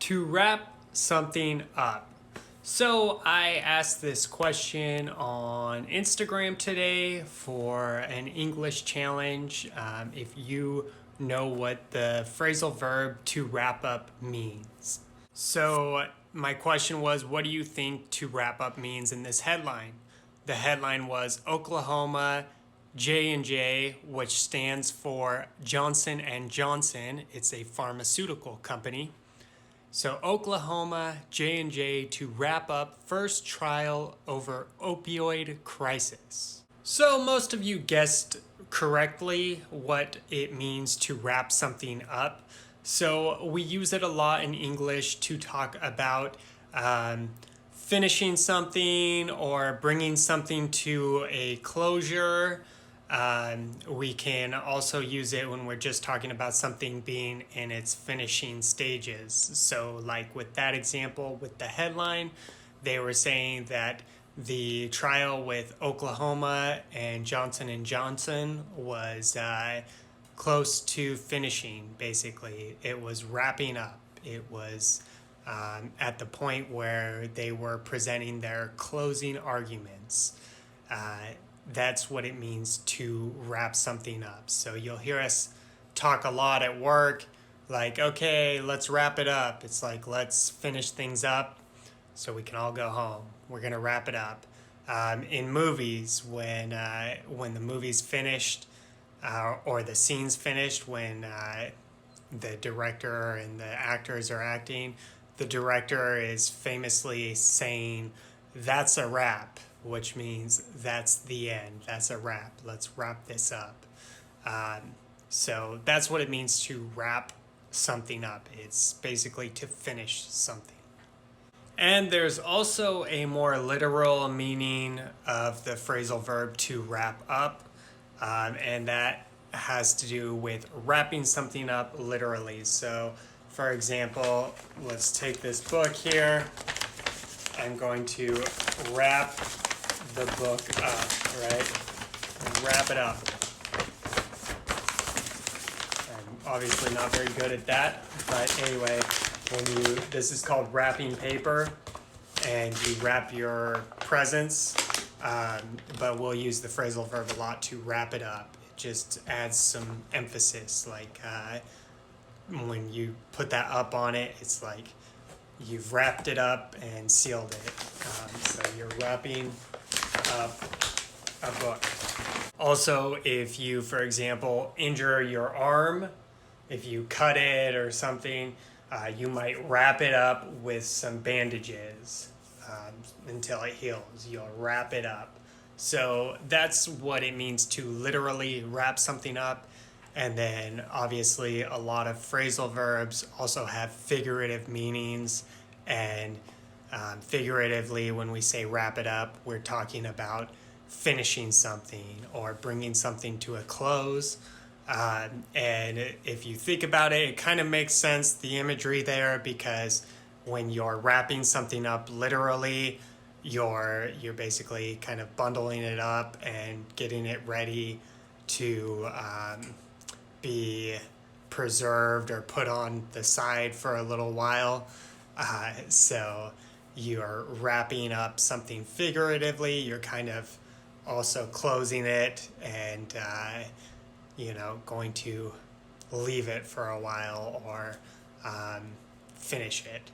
To wrap something up. So I asked this question on Instagram today for an English challenge. If you know what the phrasal verb to wrap up means. So my question was, what do you think to wrap up means in this headline? The headline was Oklahoma J&J, which stands for Johnson & Johnson. It's a pharmaceutical company. So Oklahoma J&J to wrap up first trial over opioid crisis. So most of you guessed correctly what it means to wrap something up. So we use it a lot in English to talk about finishing something or bringing something to a closure. We can also use it when we're just talking about something being in its finishing stages. So like with that example with the headline, they were saying that the trial with Oklahoma and Johnson & Johnson was close to finishing, basically. It was wrapping up. It was at the point where they were presenting their closing arguments. That's what it means to wrap something up. So you'll hear us talk a lot at work, like, okay, let's wrap it up. It's like, let's finish things up so we can all go home. We're going to wrap it up. In movies, when the movie's finished or the scene's finished, when the director and the actors are acting, the director is famously saying, "That's a wrap," which means that's the end. That's a wrap. Let's wrap this up. So that's what it means to wrap something up. It's basically to finish something. And there's also a more literal meaning of the phrasal verb to wrap up, and that has to do with wrapping something up literally. So, for example, let's take this book here. I'm going to wrap the book up, right? Wrap it up. I'm obviously not very good at that, but anyway, this is called wrapping paper, and you wrap your presents, but we'll use the phrasal verb a lot to wrap it up. It just adds some emphasis, like when you put that up on it, it's like you've wrapped it up and sealed it. So you're wrapping up a book. Also, if you, for example, injure your arm, if you cut it or something, you might wrap it up with some bandages until it heals. You'll wrap it up. So that's what it means to literally wrap something up. And then obviously a lot of phrasal verbs also have figurative meanings. And figuratively, when we say wrap it up, we're talking about finishing something or bringing something to a close. And if you think about it, it kind of makes sense, the imagery there, because when you're wrapping something up literally, you're basically kind of bundling it up and getting it ready to be preserved or put on the side for a little while. So you're wrapping up something figuratively, you're kind of also closing it and going to leave it for a while or finish it.